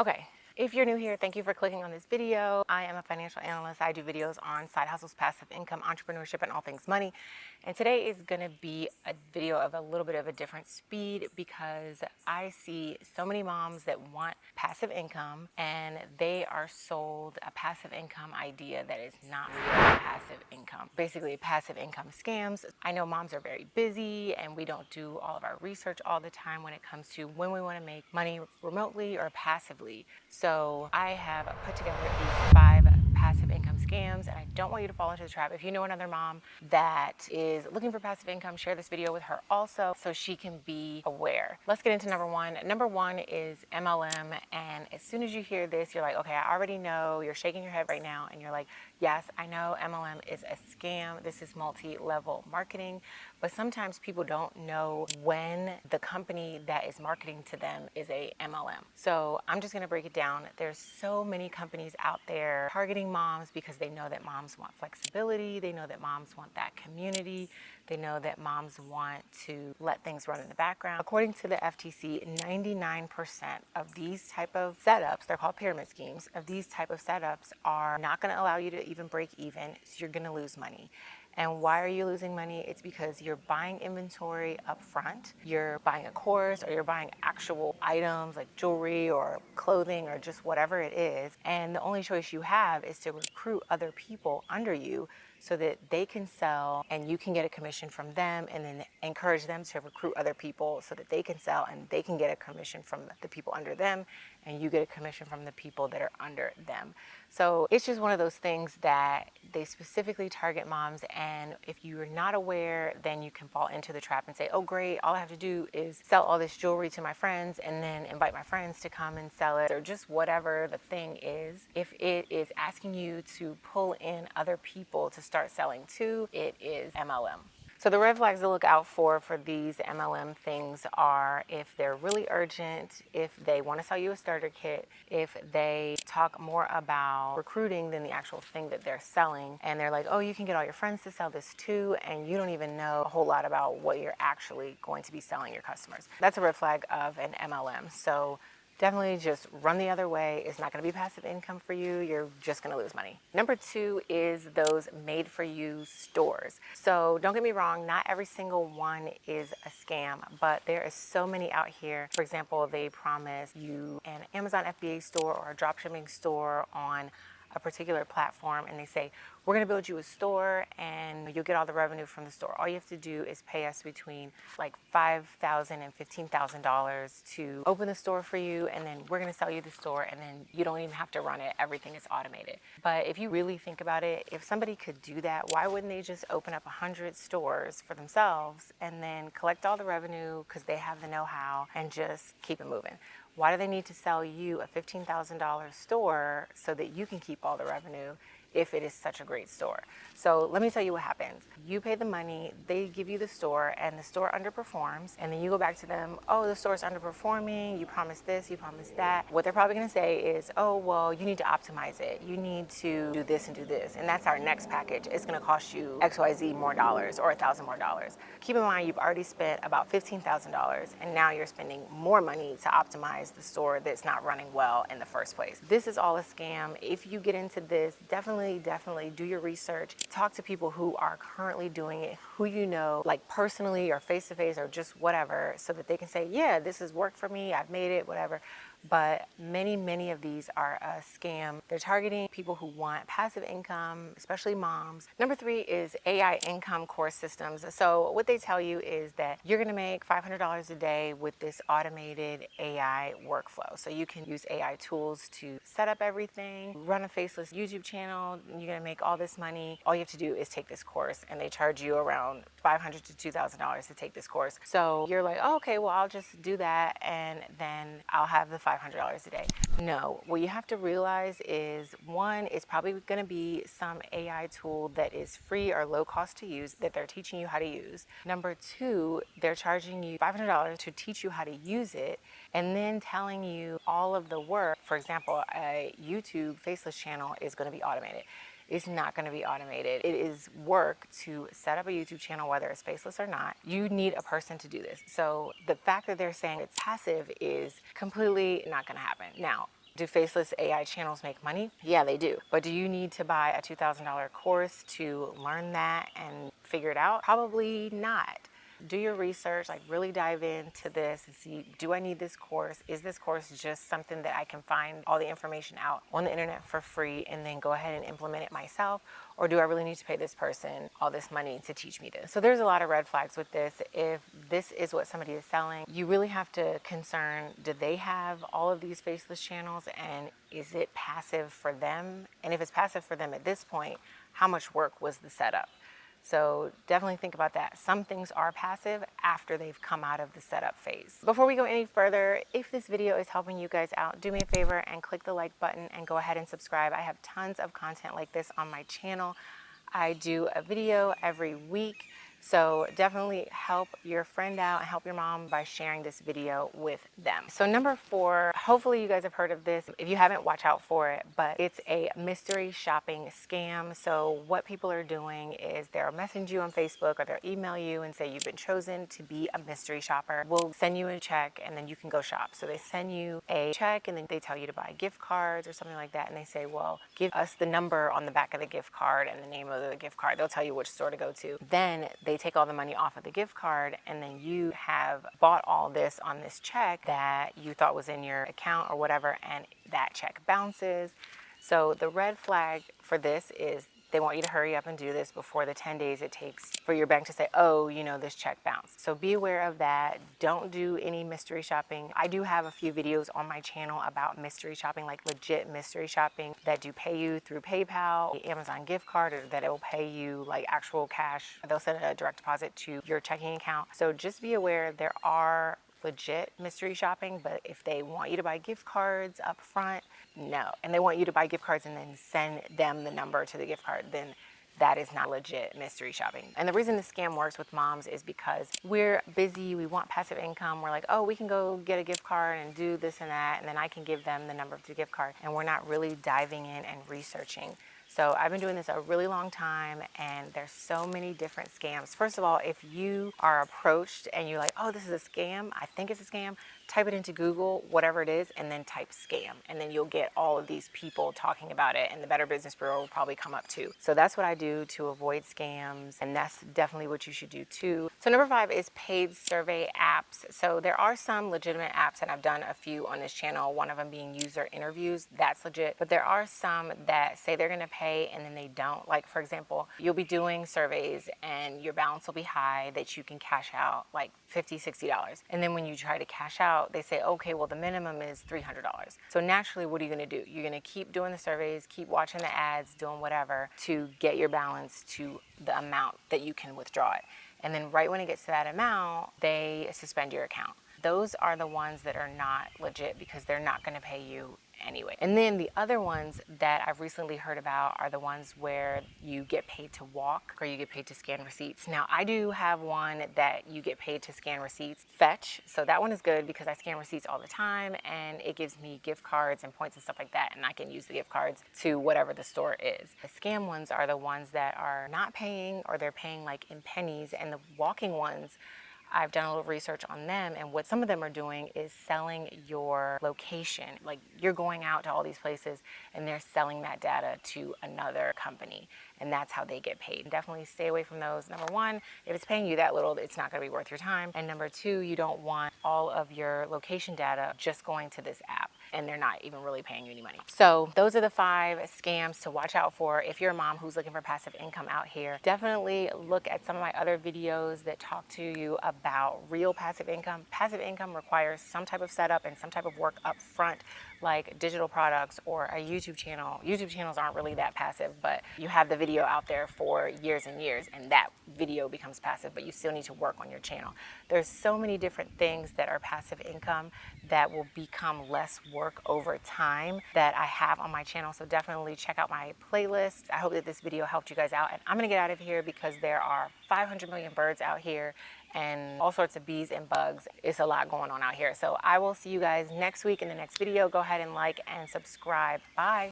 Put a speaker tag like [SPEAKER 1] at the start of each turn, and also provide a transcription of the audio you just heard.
[SPEAKER 1] Okay, if you're new here, thank you for clicking on this video. I am a financial analyst. I do videos on side hustles, passive income, entrepreneurship, and all things money. And today is going to be a video of a little bit of a different speed because I see so many moms that want passive income and they are sold a passive income idea that is not real passive income. Basically, passive income scams. I know moms are very busy and we don't do all of our research all the time when it comes to when we want to make money remotely or passively. So I have put together these 5 passive income scams, and I don't want you to fall into the trap. If you know another mom that is looking for passive income, share this video with her also so she can be aware. Let's get into number one. Number one is MLM, and as soon as you hear this, you're like, okay, I already know. You're shaking your head right now, and you're like, yes, I know MLM is a scam. This is multi-level marketing, but sometimes people don't know when the company that is marketing to them is a MLM. So I'm just going to break it down. There's so many companies out there targeting moms because they know that moms want flexibility. They know that moms want that community. They know that moms want to let things run in the background. According to the FTC, 99% of these type of setups, they're called pyramid schemes, of these type of setups are not going to allow you to even break even. So you're going to lose money. And why are you losing money? It's because you're buying inventory up front, you're buying a course, or you're buying actual items like jewelry or clothing or just whatever it is. And the only choice you have is to recruit other people under you so that they can sell and you can get a commission from them, and then encourage them to recruit other people so that they can sell and they can get a commission from the people under them, and you get a commission from the people that are under them. So it's just one of those things that they specifically target moms, and if you are not aware, then you can fall into the trap and say, oh great, all I have to do is sell all this jewelry to my friends and then invite my friends to come and sell it, or just whatever the thing is. If it is asking you to pull in other people to start selling too, it is MLM. So the red flags to look out for these MLM things are if they're really urgent, if they want to sell you a starter kit, if they talk more about recruiting than the actual thing that they're selling, and they're like, oh, you can get all your friends to sell this too, and you don't even know a whole lot about what you're actually going to be selling your customers. That's a red flag of an MLM. So definitely just run the other way. It's not going to be passive income for you. You're just going to lose money. Number 2 is those made-for-you stores. So don't get me wrong, not every single one is a scam, but there is so many out here. For example, they promise you an Amazon FBA store or a dropshipping store on a particular platform, and they say, we're going to build you a store and you'll get all the revenue from the store. All you have to do is pay us between like $5,000 and $15,000 to open the store for you, and then we're going to sell you the store, and then you don't even have to run it. Everything is automated. But if you really think about it, if somebody could do that, why wouldn't they just open up 100 stores for themselves and then collect all the revenue because they have the know-how and just keep it moving? Why do they need to sell you a $15,000 store so that you can keep all the revenue if it is such a great store? So let me tell you what happens. You pay the money, they give you the store, and the store underperforms, and then you go back to them, oh, the store's underperforming, you promised this, you promised that. What they're probably going to say is, oh, well, you need to optimize it. You need to do this and do this, and that's our next package. It's going to cost you XYZ more dollars or $1,000 more dollars. Keep in mind, you've already spent about $15,000, and now you're spending more money to optimize the store that's not running well in the first place. This is all a scam. If you get into this, definitely do your research. Talk to people who are currently doing it, who you know, like personally or face-to-face or just whatever, so that they can say, yeah, this has worked for me, I've made it, whatever. But many of these are a scam. They're targeting people who want passive income, especially moms. Number 3 is AI income course systems. So what they tell you is that you're going to make $500 a day with this automated AI workflow. So you can use AI tools to set up everything, run a faceless YouTube channel, and you're going to make all this money. All you have to do is take this course, and they charge you around $500 to $2,000 to take this course. So you're like, oh, okay, well, I'll just do that, and then I'll have the $500 a day. No, what you have to realize is, one, it's probably going to be some AI tool that is free or low cost to use that they're teaching you how to use. Number 2, they're charging you $500 to teach you how to use it, and then telling you all of the work. For example, a YouTube faceless channel is going to be automated. It's not going to be automated. It is work to set up a YouTube channel, whether it's faceless or not. You need a person to do this. So the fact that they're saying it's passive is completely not going to happen. Now, Do faceless AI channels make money? Yeah, they do. But do you need to buy a $2,000 course to learn that and figure it out? Probably not. Do your research, like really dive into this and see, do I need this course? Is this course just something that I can find all the information out on the internet for free and then go ahead and implement it myself? Or do I really need to pay this person all this money to teach me this? So there's a lot of red flags with this. If this is what somebody is selling, you really have to concern, do they have all of these faceless channels, and is it passive for them? And if it's passive for them at this point, how much work was the setup? So definitely think about that. Some things are passive after they've come out of the setup phase. Before we go any further, if this video is helping you guys out, do me a favor and click the like button and go ahead and subscribe. I have tons of content like this on my channel. I do a video every week. So definitely help your friend out and help your mom by sharing this video with them. So number 4, hopefully you guys have heard of this. If you haven't, watch out for it, but it's a mystery shopping scam. So what people are doing is they'll message you on Facebook or they'll email you and say you've been chosen to be a mystery shopper. We'll send you a check and then you can go shop. So they send you a check and then they tell you to buy gift cards or something like that. And they say, well, give us the number on the back of the gift card and the name of the gift card. They'll tell you which store to go to. Then they take all the money off of the gift card, and then you have bought all this on this check that you thought was in your account or whatever, and that check bounces. So the red flag for this is they want you to hurry up and do this before the 10 days it takes for your bank to say, oh, you know, this check bounced. So be aware of that. Don't do any mystery shopping. I do have a few videos on my channel about mystery shopping, like legit mystery shopping that do pay you through PayPal, Amazon gift card, or that it will pay you like actual cash. They'll send a direct deposit to your checking account. So just be aware there are legit mystery shopping, but if they want you to buy gift cards up front, no. And they want you to buy gift cards and then send them the number to the gift card, then that is not legit mystery shopping. And the reason this scam works with moms is because we're busy, we want passive income. We're like, oh, we can go get a gift card and do this and that, and then I can give them the number of the gift card. And we're not really diving in and researching. So I've been doing this a really long time, and there's so many different scams. First of all, if you are approached and you're like, oh, this is a scam, I think it's a scam, type it into Google, whatever it is, and then type scam. And then you'll get all of these people talking about it, and the Better Business Bureau will probably come up too. So that's what I do to avoid scams, and that's definitely what you should do too. So number 5 is paid survey apps. So there are some legitimate apps, and I've done a few on this channel, one of them being user interviews. That's legit. But there are some that say they're gonna pay and then they don't. Like, for example, you'll be doing surveys and your balance will be high that you can cash out like $50, $60. And then when you try to cash out, they say, okay, well, the minimum is $300. So naturally, what are you gonna do? You're gonna keep doing the surveys, keep watching the ads, doing whatever to get your balance to the amount that you can withdraw it. And then right when it gets to that amount, they suspend your account. Those are the ones that are not legit because they're not gonna pay you anyway. And then the other ones that I've recently heard about are the ones where you get paid to walk or you get paid to scan receipts. Now, I do have one that you get paid to scan receipts, Fetch. So that one is good because I scan receipts all the time and it gives me gift cards and points and stuff like that, and I can use the gift cards to whatever the store is. The scam ones are the ones that are not paying, or they're paying like in pennies, and the walking ones, I've done a little research on them, and what some of them are doing is selling your location. Like, you're going out to all these places and they're selling that data to another company, and that's how they get paid. Definitely stay away from those. Number 1, if it's paying you that little, it's not gonna be worth your time. And number 2, you don't want all of your location data just going to this app and they're not even really paying you any money. So those are the 5 scams to watch out for if you're a mom who's looking for passive income out here. Definitely look at some of my other videos that talk to you about real passive income. Passive income requires some type of setup and some type of work up front, like digital products or a YouTube channel. YouTube channels aren't really that passive, but you have the video out there for years and years, and that video becomes passive, but you still need to work on your channel. There's so many different things that are passive income that will become less work over time that I have on my channel. So definitely check out my playlist. I hope that this video helped you guys out, and I'm gonna get out of here because there are 500 million birds out here and all sorts of bees and bugs. It's a lot going on out here. So I will see you guys next week in the next video. Go ahead and like and subscribe. Bye.